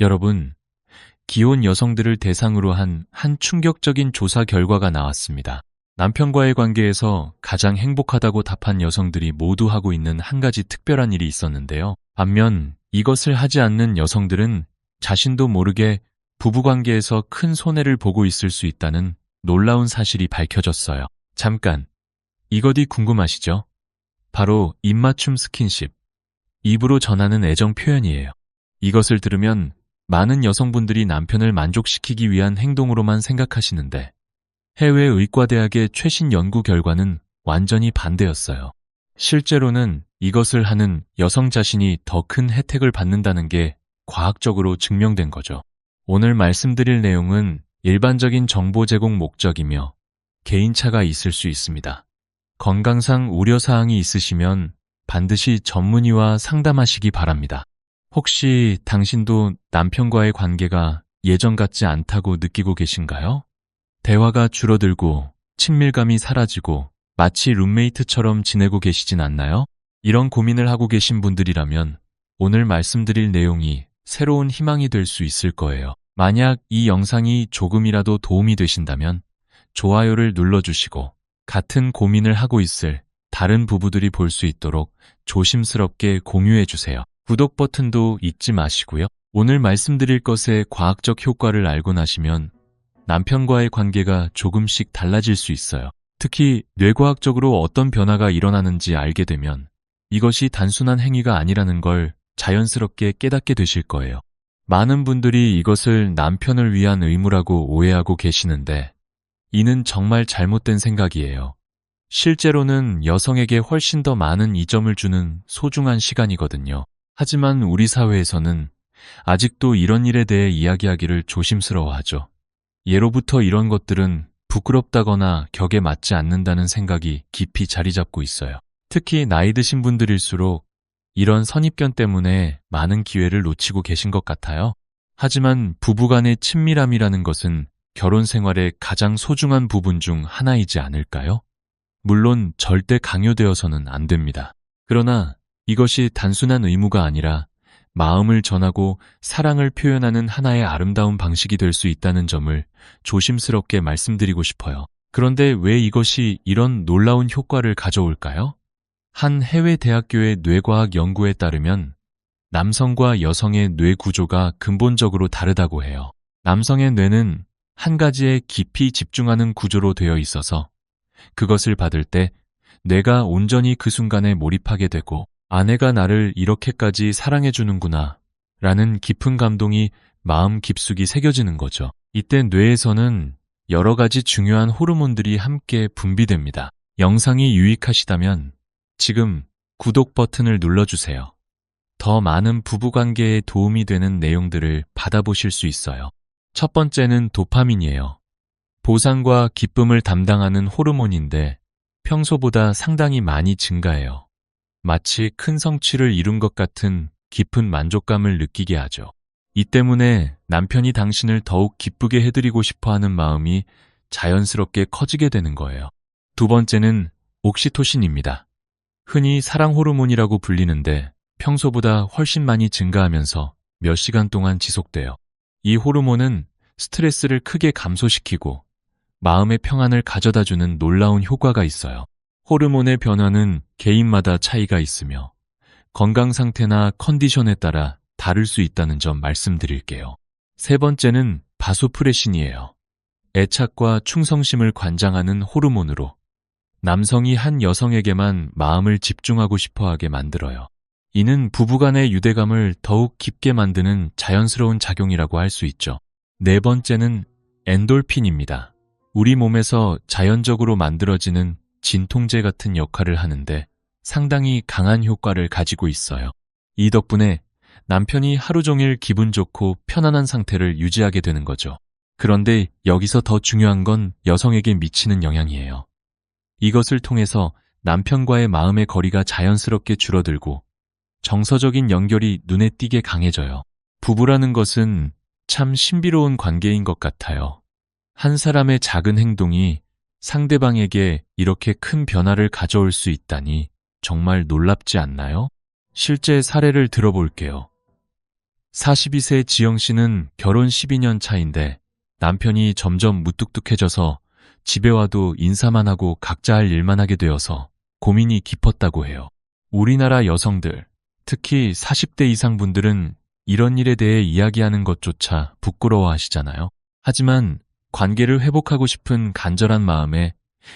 여러분, 기혼 여성들을 대상으로 한 충격적인 조사 결과가 나왔습니다. 남편과의 관계에서 가장 행복하다고 답한 여성들이 모두 하고 있는 한 가지 특별한 일이 있었는데요. 반면 이것을 하지 않는 여성들은 자신도 모르게 부부관계에서 큰 손해를 보고 있을 수 있다는 놀라운 사실이 밝혀졌어요. 잠깐, 이것이 궁금하시죠? 바로 입맞춤 스킨십, 입으로 전하는 애정 표현이에요. 이것을 들으면 많은 여성분들이 남편을 만족시키기 위한 행동으로만 생각하시는데 해외 의과대학의 최신 연구 결과는 완전히 반대였어요. 실제로는 이것을 하는 여성 자신이 더 큰 혜택을 받는다는 게 과학적으로 증명된 거죠. 오늘 말씀드릴 내용은 일반적인 정보 제공 목적이며 개인차가 있을 수 있습니다. 건강상 우려사항이 있으시면 반드시 전문의와 상담하시기 바랍니다. 혹시 당신도 남편과의 관계가 예전 같지 않다고 느끼고 계신가요? 대화가 줄어들고 친밀감이 사라지고 마치 룸메이트처럼 지내고 계시진 않나요? 이런 고민을 하고 계신 분들이라면 오늘 말씀드릴 내용이 새로운 희망이 될 수 있을 거예요. 만약 이 영상이 조금이라도 도움이 되신다면 좋아요를 눌러주시고 같은 고민을 하고 있을 다른 부부들이 볼 수 있도록 조심스럽게 공유해주세요. 구독 버튼도 잊지 마시고요. 오늘 말씀드릴 것의 과학적 효과를 알고 나시면 남편과의 관계가 조금씩 달라질 수 있어요. 특히 뇌과학적으로 어떤 변화가 일어나는지 알게 되면 이것이 단순한 행위가 아니라는 걸 자연스럽게 깨닫게 되실 거예요. 많은 분들이 이것을 남편을 위한 의무라고 오해하고 계시는데 이는 정말 잘못된 생각이에요. 실제로는 여성에게 훨씬 더 많은 이점을 주는 소중한 시간이거든요. 하지만 우리 사회에서는 아직도 이런 일에 대해 이야기하기를 조심스러워하죠. 예로부터 이런 것들은 부끄럽다거나 격에 맞지 않는다는 생각이 깊이 자리 잡고 있어요. 특히 나이 드신 분들일수록 이런 선입견 때문에 많은 기회를 놓치고 계신 것 같아요. 하지만 부부간의 친밀함이라는 것은 결혼 생활의 가장 소중한 부분 중 하나이지 않을까요? 물론 절대 강요되어서는 안 됩니다. 그러나 이것이 단순한 의무가 아니라 마음을 전하고 사랑을 표현하는 하나의 아름다운 방식이 될 수 있다는 점을 조심스럽게 말씀드리고 싶어요. 그런데 왜 이것이 이런 놀라운 효과를 가져올까요? 한 해외 대학교의 뇌과학 연구에 따르면 남성과 여성의 뇌 구조가 근본적으로 다르다고 해요. 남성의 뇌는 한 가지에 깊이 집중하는 구조로 되어 있어서 그것을 받을 때 뇌가 온전히 그 순간에 몰입하게 되고 아내가 나를 이렇게까지 사랑해주는구나 라는 깊은 감동이 마음 깊숙이 새겨지는 거죠. 이때 뇌에서는 여러 가지 중요한 호르몬들이 함께 분비됩니다. 영상이 유익하시다면 지금 구독 버튼을 눌러주세요. 더 많은 부부관계에 도움이 되는 내용들을 받아보실 수 있어요. 첫 번째는 도파민이에요. 보상과 기쁨을 담당하는 호르몬인데 평소보다 상당히 많이 증가해요. 마치 큰 성취를 이룬 것 같은 깊은 만족감을 느끼게 하죠. 이 때문에 남편이 당신을 더욱 기쁘게 해드리고 싶어하는 마음이 자연스럽게 커지게 되는 거예요. 두 번째는 옥시토신입니다. 흔히 사랑 호르몬이라고 불리는데 평소보다 훨씬 많이 증가하면서 몇 시간 동안 지속돼요. 이 호르몬은 스트레스를 크게 감소시키고 마음의 평안을 가져다주는 놀라운 효과가 있어요. 호르몬의 변화는 개인마다 차이가 있으며 건강 상태나 컨디션에 따라 다를 수 있다는 점 말씀드릴게요. 세 번째는 바소프레신이에요. 애착과 충성심을 관장하는 호르몬으로 남성이 한 여성에게만 마음을 집중하고 싶어하게 만들어요. 이는 부부간의 유대감을 더욱 깊게 만드는 자연스러운 작용이라고 할 수 있죠. 네 번째는 엔돌핀입니다. 우리 몸에서 자연적으로 만들어지는 진통제 같은 역할을 하는데 상당히 강한 효과를 가지고 있어요. 이 덕분에 남편이 하루 종일 기분 좋고 편안한 상태를 유지하게 되는 거죠. 그런데 여기서 더 중요한 건 여성에게 미치는 영향이에요. 이것을 통해서 남편과의 마음의 거리가 자연스럽게 줄어들고 정서적인 연결이 눈에 띄게 강해져요. 부부라는 것은 참 신비로운 관계인 것 같아요. 한 사람의 작은 행동이 상대방에게 이렇게 큰 변화를 가져올 수 있다니 정말 놀랍지 않나요? 실제 사례를 들어볼게요. 42세 지영 씨는 결혼 12년 차인데 남편이 점점 무뚝뚝해져서 집에 와도 인사만 하고 각자 할 일만 하게 되어서 고민이 깊었다고 해요. 우리나라 여성들, 특히 40대 이상 분들은 이런 일에 대해 이야기하는 것조차 부끄러워하시잖아요. 하지만 관계를 회복하고 싶은 간절한 마음에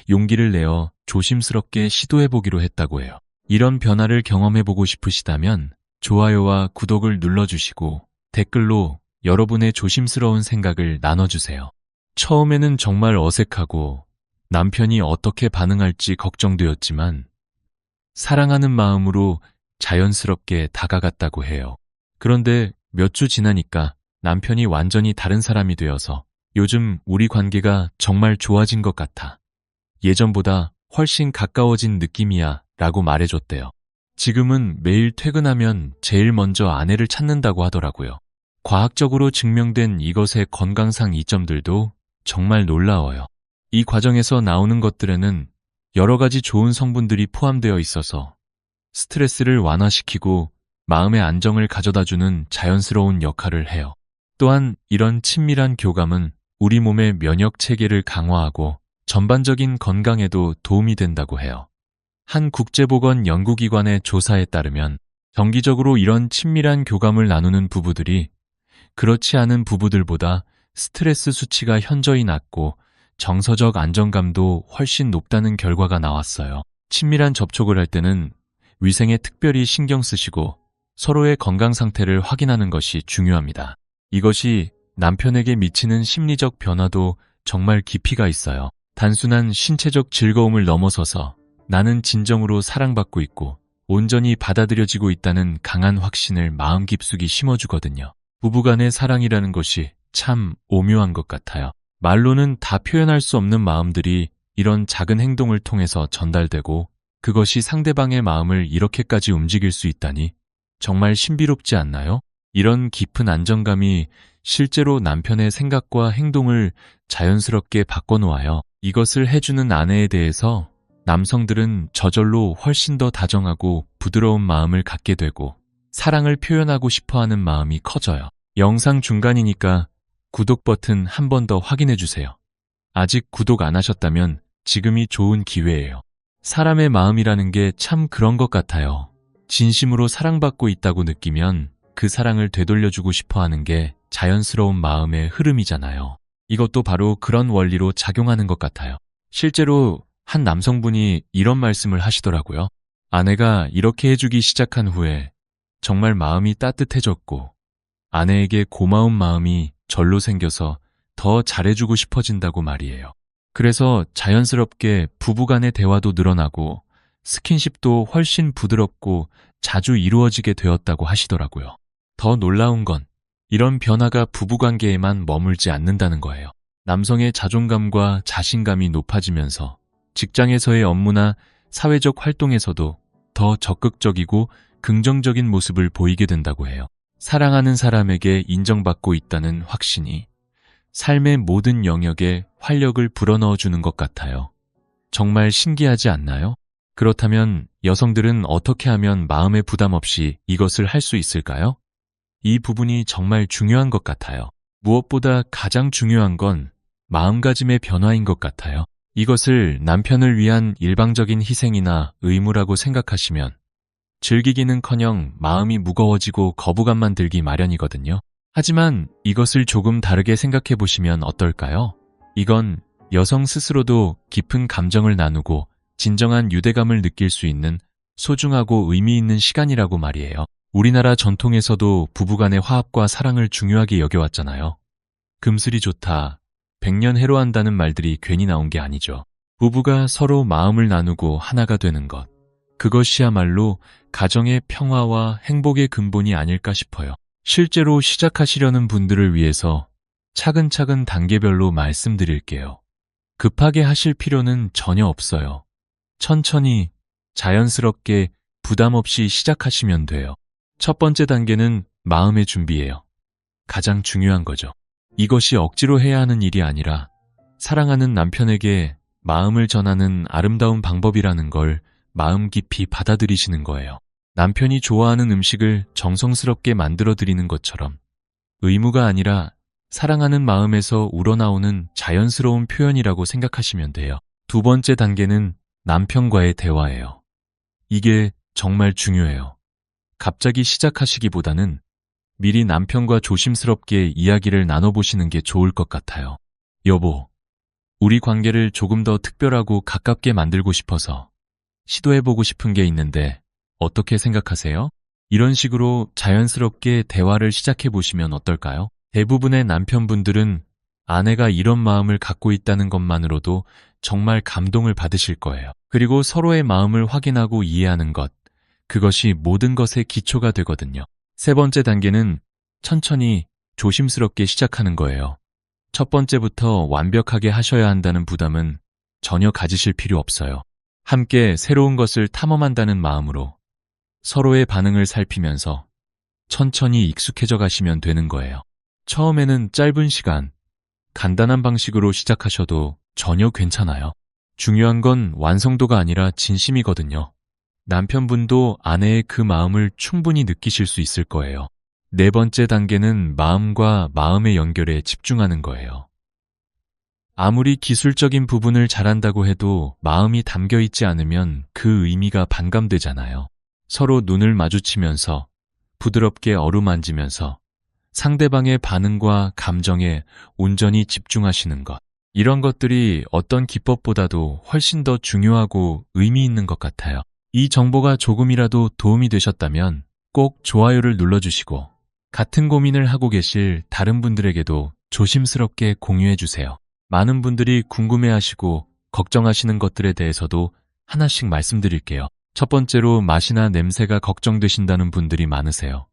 용기를 내어 조심스럽게 시도해보기로 했다고 해요. 이런 변화를 경험해보고 싶으시다면 좋아요와 구독을 눌러주시고 댓글로 여러분의 조심스러운 생각을 나눠주세요. 처음에는 정말 어색하고 남편이 어떻게 반응할지 걱정되었지만 사랑하는 마음으로 자연스럽게 다가갔다고 해요. 그런데 몇 주 지나니까 남편이 완전히 다른 사람이 되어서 요즘 우리 관계가 정말 좋아진 것 같아. 예전보다 훨씬 가까워진 느낌이야 라고 말해줬대요. 지금은 매일 퇴근하면 제일 먼저 아내를 찾는다고 하더라고요. 과학적으로 증명된 이것의 건강상 이점들도 정말 놀라워요. 이 과정에서 나오는 것들에는 여러 가지 좋은 성분들이 포함되어 있어서 스트레스를 완화시키고 마음의 안정을 가져다주는 자연스러운 역할을 해요. 또한 이런 친밀한 교감은 우리 몸의 면역 체계를 강화하고 전반적인 건강에도 도움이 된다고 해요. 한 국제보건 연구기관의 조사에 따르면 정기적으로 이런 친밀한 교감을 나누는 부부들이 그렇지 않은 부부들보다 스트레스 수치가 현저히 낮고 정서적 안정감도 훨씬 높다는 결과가 나왔어요. 친밀한 접촉을 할 때는 위생에 특별히 신경 쓰시고 서로의 건강 상태를 확인하는 것이 중요합니다. 이것이 남편에게 미치는 심리적 변화도 정말 깊이가 있어요. 단순한 신체적 즐거움을 넘어서서 나는 진정으로 사랑받고 있고 온전히 받아들여지고 있다는 강한 확신을 마음 깊숙이 심어주거든요. 부부간의 사랑이라는 것이 참 오묘한 것 같아요. 말로는 다 표현할 수 없는 마음들이 이런 작은 행동을 통해서 전달되고 그것이 상대방의 마음을 이렇게까지 움직일 수 있다니 정말 신비롭지 않나요? 이런 깊은 안정감이 실제로 남편의 생각과 행동을 자연스럽게 바꿔놓아요. 이것을 해주는 아내에 대해서 남성들은 저절로 훨씬 더 다정하고 부드러운 마음을 갖게 되고 사랑을 표현하고 싶어하는 마음이 커져요. 영상 중간이니까 구독 버튼 한 번 더 확인해주세요. 아직 구독 안 하셨다면 지금이 좋은 기회예요. 사람의 마음이라는 게 참 그런 것 같아요. 진심으로 사랑받고 있다고 느끼면 그 사랑을 되돌려주고 싶어하는 게 자연스러운 마음의 흐름이잖아요. 이것도 바로 그런 원리로 작용하는 것 같아요. 실제로 한 남성분이 이런 말씀을 하시더라고요. 아내가 이렇게 해주기 시작한 후에 정말 마음이 따뜻해졌고 아내에게 고마운 마음이 절로 생겨서 더 잘해주고 싶어진다고 말이에요. 그래서 자연스럽게 부부간의 대화도 늘어나고 스킨십도 훨씬 부드럽고 자주 이루어지게 되었다고 하시더라고요. 더 놀라운 건 이런 변화가 부부관계에만 머물지 않는다는 거예요. 남성의 자존감과 자신감이 높아지면서 직장에서의 업무나 사회적 활동에서도 더 적극적이고 긍정적인 모습을 보이게 된다고 해요. 사랑하는 사람에게 인정받고 있다는 확신이 삶의 모든 영역에 활력을 불어넣어 주는 것 같아요. 정말 신기하지 않나요? 그렇다면 여성들은 어떻게 하면 마음의 부담 없이 이것을 할 수 있을까요? 이 부분이 정말 중요한 것 같아요. 무엇보다 가장 중요한 건 마음가짐의 변화인 것 같아요. 이것을 남편을 위한 일방적인 희생이나 의무라고 생각하시면 즐기기는커녕 마음이 무거워지고 거부감만 들기 마련이거든요. 하지만 이것을 조금 다르게 생각해 보시면 어떨까요? 이건 여성 스스로도 깊은 감정을 나누고 진정한 유대감을 느낄 수 있는 소중하고 의미 있는 시간이라고 말이에요. 우리나라 전통에서도 부부간의 화합과 사랑을 중요하게 여겨왔잖아요. 금슬이 좋다, 백년 해로한다는 말들이 괜히 나온 게 아니죠. 부부가 서로 마음을 나누고 하나가 되는 것, 그것이야말로 가정의 평화와 행복의 근본이 아닐까 싶어요. 실제로 시작하시려는 분들을 위해서 차근차근 단계별로 말씀드릴게요. 급하게 하실 필요는 전혀 없어요. 천천히 자연스럽게 부담 없이 시작하시면 돼요. 첫 번째 단계는 마음의 준비예요. 가장 중요한 거죠. 이것이 억지로 해야 하는 일이 아니라 사랑하는 남편에게 마음을 전하는 아름다운 방법이라는 걸 마음 깊이 받아들이시는 거예요. 남편이 좋아하는 음식을 정성스럽게 만들어 드리는 것처럼 의무가 아니라 사랑하는 마음에서 우러나오는 자연스러운 표현이라고 생각하시면 돼요. 두 번째 단계는 남편과의 대화예요. 이게 정말 중요해요. 갑자기 시작하시기보다는 미리 남편과 조심스럽게 이야기를 나눠보시는 게 좋을 것 같아요. 여보, 우리 관계를 조금 더 특별하고 가깝게 만들고 싶어서 시도해보고 싶은 게 있는데 어떻게 생각하세요? 이런 식으로 자연스럽게 대화를 시작해보시면 어떨까요? 대부분의 남편분들은 아내가 이런 마음을 갖고 있다는 것만으로도 정말 감동을 받으실 거예요. 그리고 서로의 마음을 확인하고 이해하는 것, 그것이 모든 것의 기초가 되거든요. 세 번째 단계는 천천히 조심스럽게 시작하는 거예요. 첫 번째부터 완벽하게 하셔야 한다는 부담은 전혀 가지실 필요 없어요. 함께 새로운 것을 탐험한다는 마음으로 서로의 반응을 살피면서 천천히 익숙해져 가시면 되는 거예요. 처음에는 짧은 시간, 간단한 방식으로 시작하셔도 전혀 괜찮아요. 중요한 건 완성도가 아니라 진심이거든요. 남편분도 아내의 그 마음을 충분히 느끼실 수 있을 거예요. 네 번째 단계는 마음과 마음의 연결에 집중하는 거예요. 아무리 기술적인 부분을 잘한다고 해도 마음이 담겨 있지 않으면 그 의미가 반감되잖아요. 서로 눈을 마주치면서 부드럽게 어루만지면서 상대방의 반응과 감정에 온전히 집중하시는 것. 이런 것들이 어떤 기법보다도 훨씬 더 중요하고 의미 있는 것 같아요. 이 정보가 조금이라도 도움이 되셨다면 꼭 좋아요를 눌러주시고 같은 고민을 하고 계실 다른 분들에게도 조심스럽게 공유해 주세요. 많은 분들이 궁금해하시고 걱정하시는 것들에 대해서도 하나씩 말씀드릴게요. 첫 번째로 맛이나 냄새가 걱정되신다는 분들이 많으세요.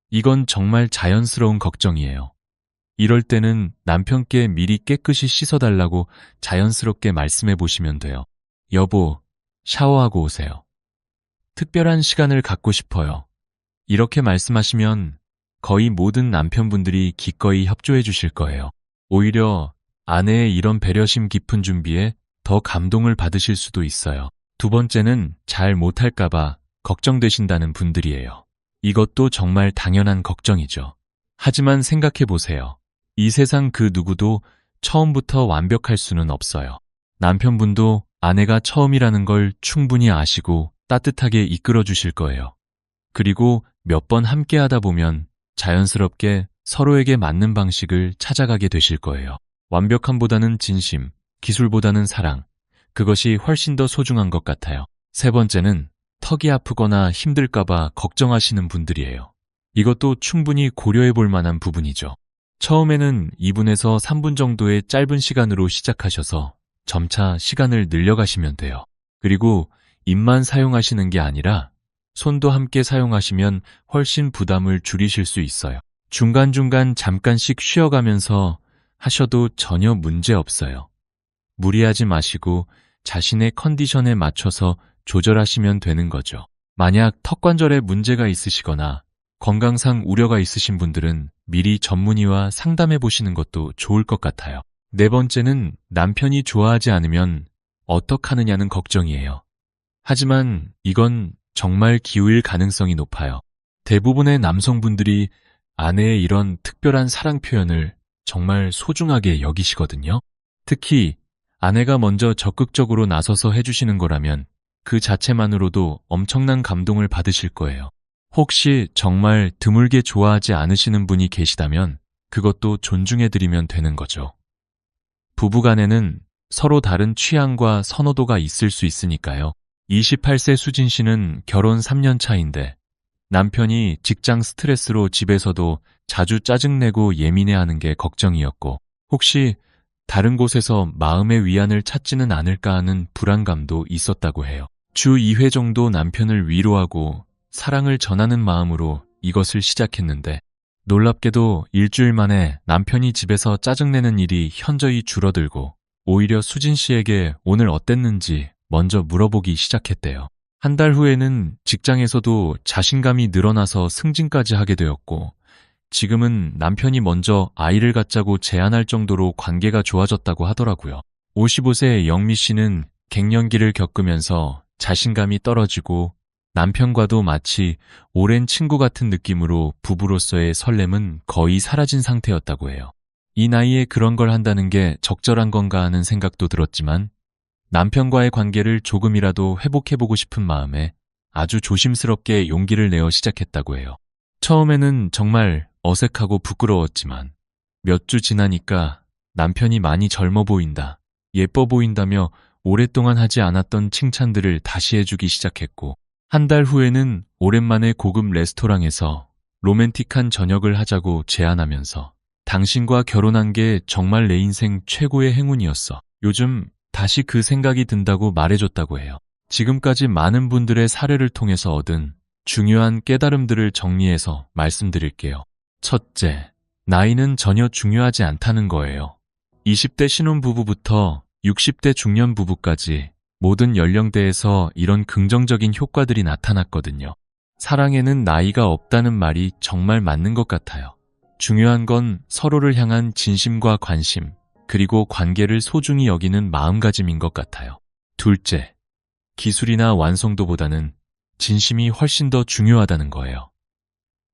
이건 정말 자연스러운 걱정이에요. 이럴 때는 남편께 미리 깨끗이 씻어달라고 자연스럽게 말씀해 보시면 돼요. 여보, 샤워하고 오세요. 특별한 시간을 갖고 싶어요. 이렇게 말씀하시면 거의 모든 남편분들이 기꺼이 협조해 주실 거예요. 오히려 아내의 이런 배려심 깊은 준비에 더 감동을 받으실 수도 있어요. 두 번째는 잘 못할까봐 걱정되신다는 분들이에요. 이것도 정말 당연한 걱정이죠. 하지만 생각해 보세요. 이 세상 그 누구도 처음부터 완벽할 수는 없어요. 남편분도 아내가 처음이라는 걸 충분히 아시고 따뜻하게 이끌어 주실 거예요. 그리고 몇 번 함께 하다 보면 자연스럽게 서로에게 맞는 방식을 찾아가게 되실 거예요. 완벽함보다는 진심, 기술보다는 사랑, 그것이 훨씬 더 소중한 것 같아요. 세 번째는 턱이 아프거나 힘들까봐 걱정하시는 분들이에요. 이것도 충분히 고려해 볼 만한 부분이죠. 처음에는 2분에서 3분 정도의 짧은 시간으로 시작하셔서 점차 시간을 늘려가시면 돼요. 그리고 입만 사용하시는 게 아니라 손도 함께 사용하시면 훨씬 부담을 줄이실 수 있어요. 중간중간 잠깐씩 쉬어가면서 하셔도 전혀 문제 없어요. 무리하지 마시고 자신의 컨디션에 맞춰서 조절하시면 되는 거죠. 만약 턱관절에 문제가 있으시거나 건강상 우려가 있으신 분들은 미리 전문의와 상담해 보시는 것도 좋을 것 같아요. 네 번째는 남편이 좋아하지 않으면 어떡하느냐는 걱정이에요. 하지만 이건 정말 기우일 가능성이 높아요. 대부분의 남성분들이 아내의 이런 특별한 사랑 표현을 정말 소중하게 여기시거든요. 특히 아내가 먼저 적극적으로 나서서 해주시는 거라면 그 자체만으로도 엄청난 감동을 받으실 거예요. 혹시 정말 드물게 좋아하지 않으시는 분이 계시다면 그것도 존중해드리면 되는 거죠. 부부간에는 서로 다른 취향과 선호도가 있을 수 있으니까요. 28세 수진 씨는 결혼 3년 차인데 남편이 직장 스트레스로 집에서도 자주 짜증내고 예민해하는 게 걱정이었고 혹시 다른 곳에서 마음의 위안을 찾지는 않을까 하는 불안감도 있었다고 해요. 주 2회 정도 남편을 위로하고 사랑을 전하는 마음으로 이것을 시작했는데 놀랍게도 일주일 만에 남편이 집에서 짜증내는 일이 현저히 줄어들고 오히려 수진 씨에게 오늘 어땠는지 먼저 물어보기 시작했대요. 한 달 후에는 직장에서도 자신감이 늘어나서 승진까지 하게 되었고 지금은 남편이 먼저 아이를 갖자고 제안할 정도로 관계가 좋아졌다고 하더라고요. 55세 영미 씨는 갱년기를 겪으면서 자신감이 떨어지고 남편과도 마치 오랜 친구 같은 느낌으로 부부로서의 설렘은 거의 사라진 상태였다고 해요. 이 나이에 그런 걸 한다는 게 적절한 건가 하는 생각도 들었지만 남편과의 관계를 조금이라도 회복해보고 싶은 마음에 아주 조심스럽게 용기를 내어 시작했다고 해요. 처음에는 정말 어색하고 부끄러웠지만 몇 주 지나니까 남편이 많이 젊어 보인다, 예뻐 보인다며 오랫동안 하지 않았던 칭찬들을 다시 해주기 시작했고, 한 달 후에는 오랜만에 고급 레스토랑에서 로맨틱한 저녁을 하자고 제안하면서 당신과 결혼한 게 정말 내 인생 최고의 행운이었어. 요즘 다시 그 생각이 든다고 말해줬다고 해요. 지금까지 많은 분들의 사례를 통해서 얻은 중요한 깨달음들을 정리해서 말씀드릴게요. 첫째, 나이는 전혀 중요하지 않다는 거예요. 20대 신혼부부부터 60대 중년부부까지 모든 연령대에서 이런 긍정적인 효과들이 나타났거든요. 사랑에는 나이가 없다는 말이 정말 맞는 것 같아요. 중요한 건 서로를 향한 진심과 관심, 그리고 관계를 소중히 여기는 마음가짐인 것 같아요. 둘째, 기술이나 완성도보다는 진심이 훨씬 더 중요하다는 거예요.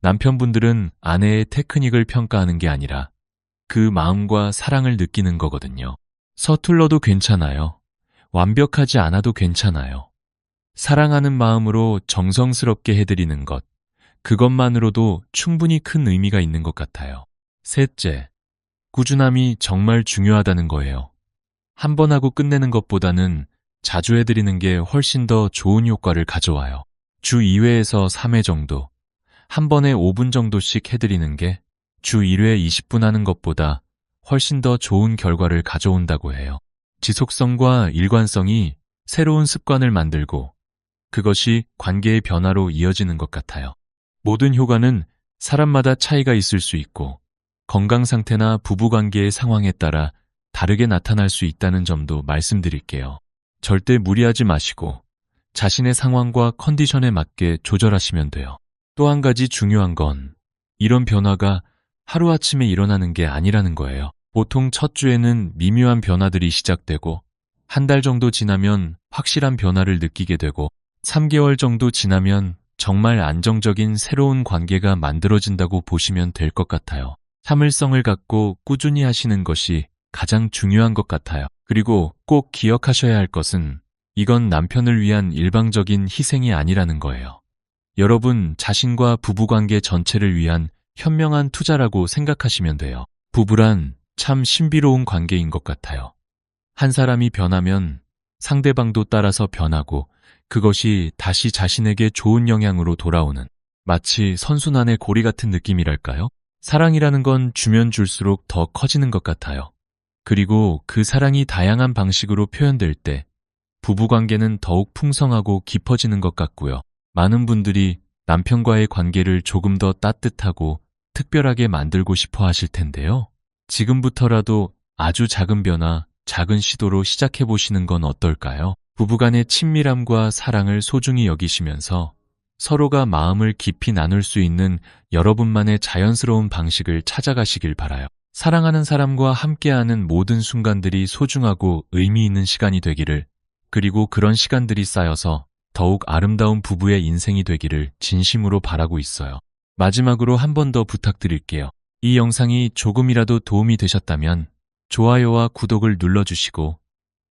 남편분들은 아내의 테크닉을 평가하는 게 아니라 그 마음과 사랑을 느끼는 거거든요. 서툴러도 괜찮아요. 완벽하지 않아도 괜찮아요. 사랑하는 마음으로 정성스럽게 해드리는 것, 그것만으로도 충분히 큰 의미가 있는 것 같아요. 셋째, 꾸준함이 정말 중요하다는 거예요. 한 번 하고 끝내는 것보다는 자주 해드리는 게 훨씬 더 좋은 효과를 가져와요. 주 2회에서 3회 정도, 한 번에 5분 정도씩 해드리는 게 주 1회 20분 하는 것보다 훨씬 더 좋은 결과를 가져온다고 해요. 지속성과 일관성이 새로운 습관을 만들고 그것이 관계의 변화로 이어지는 것 같아요. 모든 효과는 사람마다 차이가 있을 수 있고 건강 상태나 부부관계의 상황에 따라 다르게 나타날 수 있다는 점도 말씀드릴게요. 절대 무리하지 마시고 자신의 상황과 컨디션에 맞게 조절하시면 돼요. 또 한 가지 중요한 건 이런 변화가 하루아침에 일어나는 게 아니라는 거예요. 보통 첫 주에는 미묘한 변화들이 시작되고 한 달 정도 지나면 확실한 변화를 느끼게 되고 3개월 정도 지나면 정말 안정적인 새로운 관계가 만들어진다고 보시면 될 것 같아요. 참을성을 갖고 꾸준히 하시는 것이 가장 중요한 것 같아요. 그리고 꼭 기억하셔야 할 것은 이건 남편을 위한 일방적인 희생이 아니라는 거예요. 여러분 자신과 부부관계 전체를 위한 현명한 투자라고 생각하시면 돼요. 부부란 참 신비로운 관계인 것 같아요. 한 사람이 변하면 상대방도 따라서 변하고 그것이 다시 자신에게 좋은 영향으로 돌아오는 마치 선순환의 고리 같은 느낌이랄까요? 사랑이라는 건 주면 줄수록 더 커지는 것 같아요. 그리고 그 사랑이 다양한 방식으로 표현될 때 부부관계는 더욱 풍성하고 깊어지는 것 같고요. 많은 분들이 남편과의 관계를 조금 더 따뜻하고 특별하게 만들고 싶어 하실 텐데요. 지금부터라도 아주 작은 변화, 작은 시도로 시작해 보시는 건 어떨까요? 부부간의 친밀함과 사랑을 소중히 여기시면서 서로가 마음을 깊이 나눌 수 있는 여러분만의 자연스러운 방식을 찾아가시길 바라요. 사랑하는 사람과 함께하는 모든 순간들이 소중하고 의미 있는 시간이 되기를, 그리고 그런 시간들이 쌓여서 더욱 아름다운 부부의 인생이 되기를 진심으로 바라고 있어요. 마지막으로 한 번 더 부탁드릴게요. 이 영상이 조금이라도 도움이 되셨다면 좋아요와 구독을 눌러주시고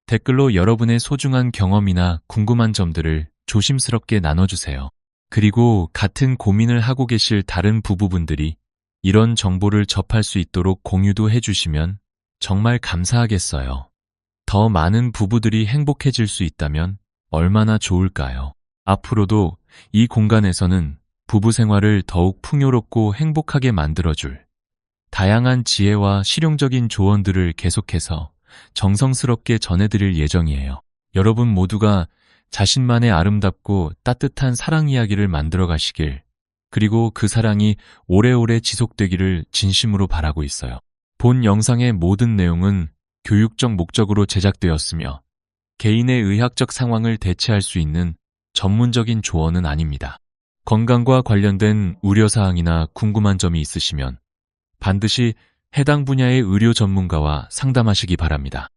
댓글로 여러분의 소중한 경험이나 궁금한 점들을 조심스럽게 나눠주세요. 그리고 같은 고민을 하고 계실 다른 부부분들이 이런 정보를 접할 수 있도록 공유도 해주시면 정말 감사하겠어요. 더 많은 부부들이 행복해질 수 있다면 얼마나 좋을까요? 앞으로도 이 공간에서는 부부 생활을 더욱 풍요롭고 행복하게 만들어줄 다양한 지혜와 실용적인 조언들을 계속해서 정성스럽게 전해드릴 예정이에요. 여러분 모두가 자신만의 아름답고 따뜻한 사랑 이야기를 만들어 가시길, 그리고 그 사랑이 오래오래 지속되기를 진심으로 바라고 있어요. 본 영상의 모든 내용은 교육적 목적으로 제작되었으며 개인의 의학적 상황을 대체할 수 있는 전문적인 조언은 아닙니다. 건강과 관련된 우려사항이나 궁금한 점이 있으시면 반드시 해당 분야의 의료 전문가와 상담하시기 바랍니다.